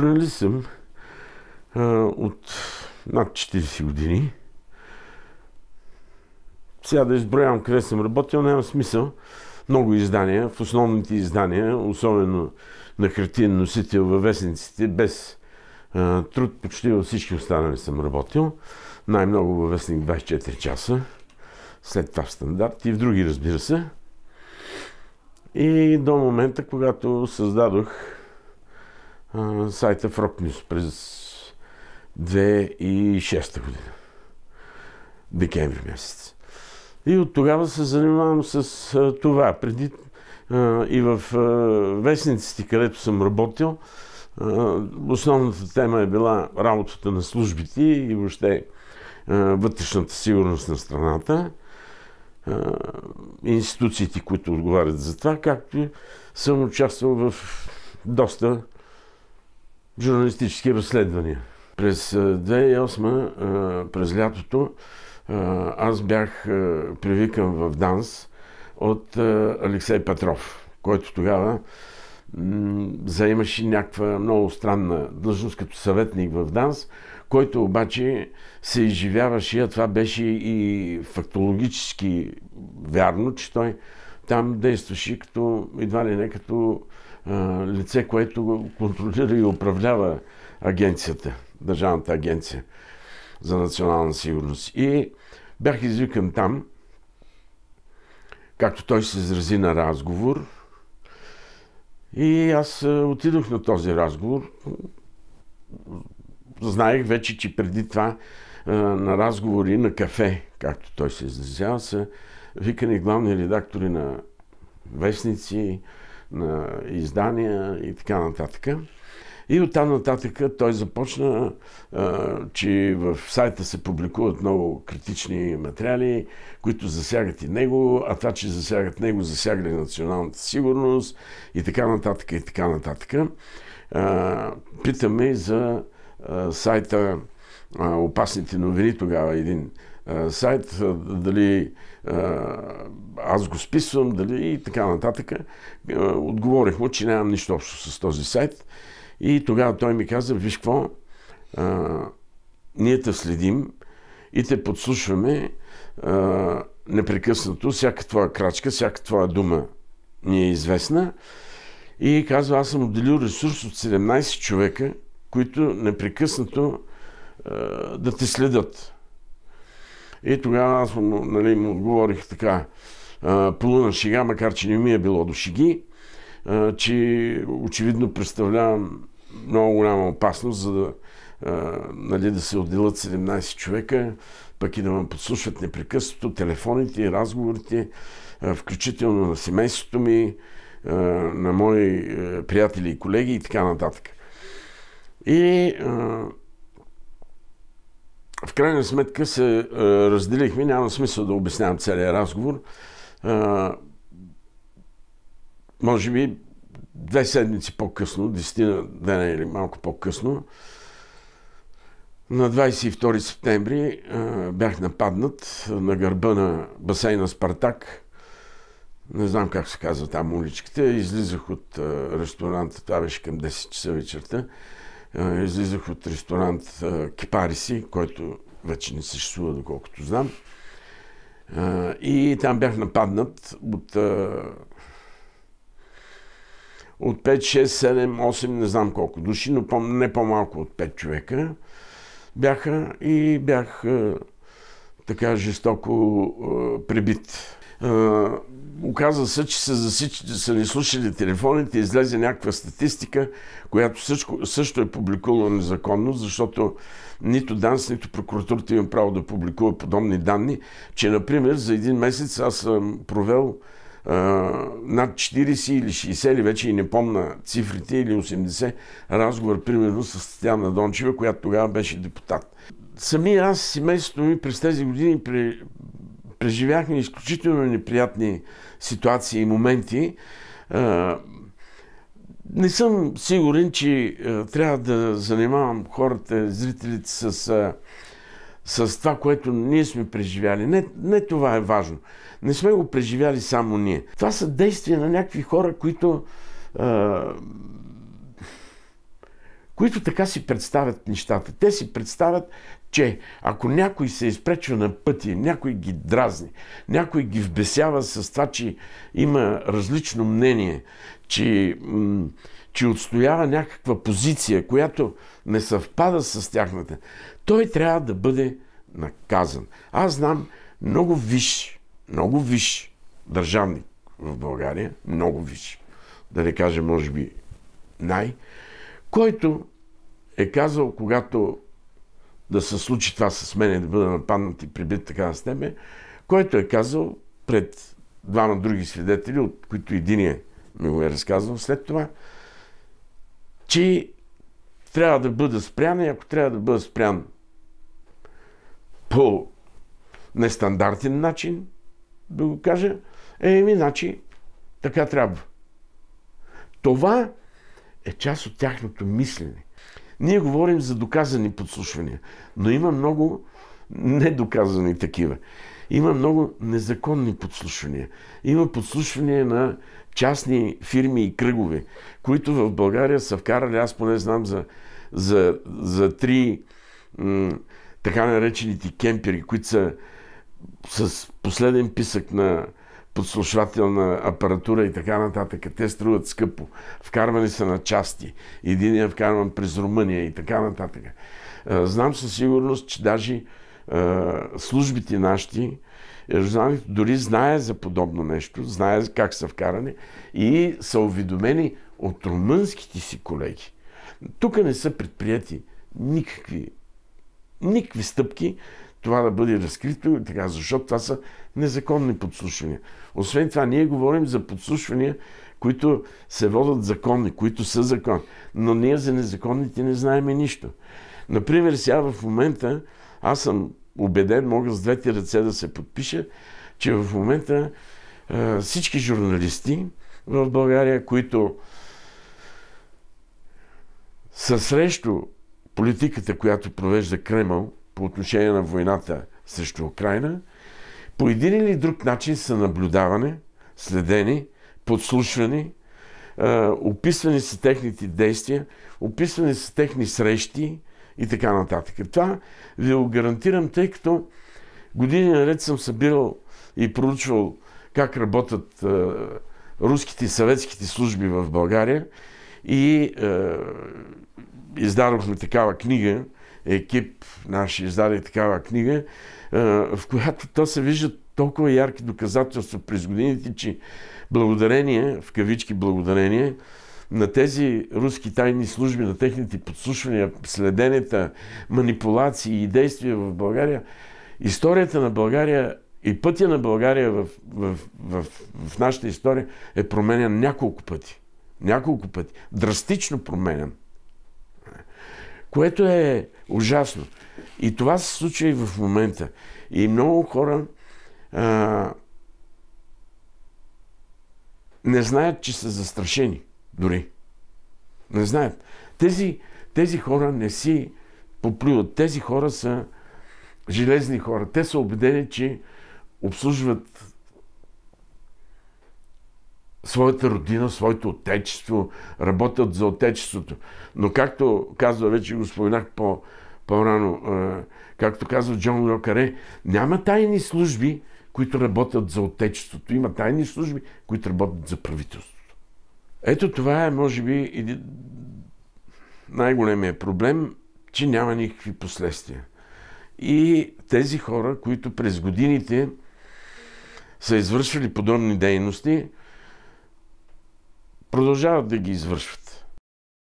Журналист съм от над 40 години. Сега да изброявам къде съм работил, няма смисъл. Много издания, в основните издания, особено на хартиен носител във вестниците, без труд, почти във всички останали съм работил. Най-много във вестник 24 часа, след това в Стандарт и в други, разбира се. И до момента, когато създадох сайта в Rock News през 2006 година. Декември месец. И от тогава се занимавам с това. Преди и в вестниците, където съм работил, основната тема е била работата на службите и въобще вътрешната сигурност на страната, институциите, които отговарят за това, както съм участвал в доста журналистически разследвания. През 2008, през лятото, аз бях привикан в ДАНС от Алексей Петров, който тогава заемаше някаква много странна длъжност като съветник в ДАНС, който обаче се изживяваше, а това беше и фактологически вярно, че той там действаше като, едва ли не като лице, което контролира и управлява агенцията, Държавната агенция за национална сигурност. И бях извикан там, както той се изрази, на разговор. И аз отидох на този разговор. Знаех вече, че преди това на разговори на кафе, както той се изразява, са викани главни редактори на вестници, на издания и така нататък. И оттам нататък той започна, че в сайта се публикуват много критични материали, които засягат и него, а това, че засягат него, засягали националната сигурност и така нататък, и така нататък. Питаме за сайта Опасните новини, тогава един сайт, дали аз го списвам, дали и така нататък. Отговорих му, че нямам нищо общо с този сайт. И тогава той ми каза: виж какво, ние те следим и те подслушваме непрекъснато, всяка твоя крачка, всяка твоя дума ни е известна. И казва: аз съм отделил ресурс от 17 човека, които непрекъснато да те следят. И тогава аз му отговорих така, полуна шега, макар че не ми е било до шеги, че очевидно представлявам много голяма опасност, за да се отделят 17 човека, пък и да ме подслушват непрекъснато телефоните и разговорите, включително на семейството ми, на мои приятели и колеги и така нататък. И в крайна сметка се разделихме, няма смисъл да обяснявам целият разговор. Може би 2 седмици по-късно, 10 дена или малко по-късно, на 22 септември бях нападнат на гърба на басейна Спартак. Не знам как се казва там уличката. Излизах от ресторанта, това беше към 10 часа вечерта. Излизах от ресторант Кипариси, който вече не съществува, доколкото знам. И там бях нападнат от 5, 6, 7, 8, не знам колко души, но не по-малко от 5 човека бяха и бях така жестоко пребит. Оказва се, че са ни слушали телефоните, излезе някаква статистика, която също е публикувала незаконно, защото нито ДАНС, нито прокуратурата има право да публикува подобни данни, че, например, за един месец аз съм провел над 40 или 60, или вече и не помня цифрите, или 80 разговор, примерно, с Татяна Дончева, която тогава беше депутат. Сами аз, семейството ми през тези години преживяхме изключително неприятни ситуации и моменти. Не съм сигурен, че трябва да занимавам хората, зрителите с това, което ние сме преживяли. Не това е важно. Не сме го преживяли само ние. Това са действия на някакви хора, които така си представят нещата. Те си представят, че ако някой се изпречва на пъти, някой ги дразни, някой ги вбесява с това, че има различно мнение, че отстоява някаква позиция, която не съвпада с тяхната, той трябва да бъде наказан. Аз знам много висш държавник в България, много висш, да не кажа, може би, който е казал, когато да се случи това с мене, да бъда нападнат и прибит така с тебе, който е казал пред двама други свидетели, от които единият ми го е разказал след това, че трябва да бъда спрян и ако трябва да бъда спрян по нестандартен начин, да го кажа, значи така трябва. Това е част от тяхното мислене. Ние говорим за доказани подслушвания, но има много недоказани такива. Има много незаконни подслушвания. Има подслушвания на частни фирми и кръгове, които в България са вкарали, аз поне знам за три така наречените кемпери, които са с последен писък на подслушвателна апаратура и така нататък. Те струват скъпо. Вкарвани са на части. Единият вкарван през Румъния и така нататък. Знам със сигурност, че даже службите нашите, дори знае за подобно нещо, знае как са вкарани и са уведомени от румънските си колеги. Тук не са предприяти никакви стъпки това да бъде разкрито, така, защото това са незаконни подслушвания. Освен това, ние говорим за подслушвания, които се водят законни, които са законни. Но ние за незаконните не знаем нищо. Например, сега в момента, аз съм убеден, мога с двете ръце да се подпиша, че в момента всички журналисти в България, които са срещу политиката, която провежда Кремъл по отношение на войната срещу Украйна, по един или друг начин са наблюдавани, следени, подслушвани, описвани са техните действия, описвани са техни срещи и така нататък. Това ви го гарантирам, тъй като години наред съм събирал и проучвал как работят руските и съветските служби в България и издадохме такава книга, екип наш издаде такава книга, в която то се виждат толкова ярки доказателства през годините, че благодарение, в кавички благодарение, на тези руски тайни служби, на техните подслушвания, следенията, манипулации и действия в България, историята на България и пътя на България в нашата история е променен няколко пъти. Няколко пъти. Драстично променен. Което е ужасно. И това се случва и в момента. И много хора не знаят, че са застрашени. Дори. Не знаят. Тези хора не си поплюват. Тези хора са железни хора. Те са убедени, че обслужват своята родина, своето отечество, работят за отечеството. Но както казва, вече го споменах по-рано, както казва Джон Ле Каре, няма тайни служби, които работят за отечеството. Има тайни служби, които работят за правителството. Ето това е, може би, най-големият проблем, че няма никакви последствия. И тези хора, които през годините са извършвали подобни дейности, продължават да ги извършват.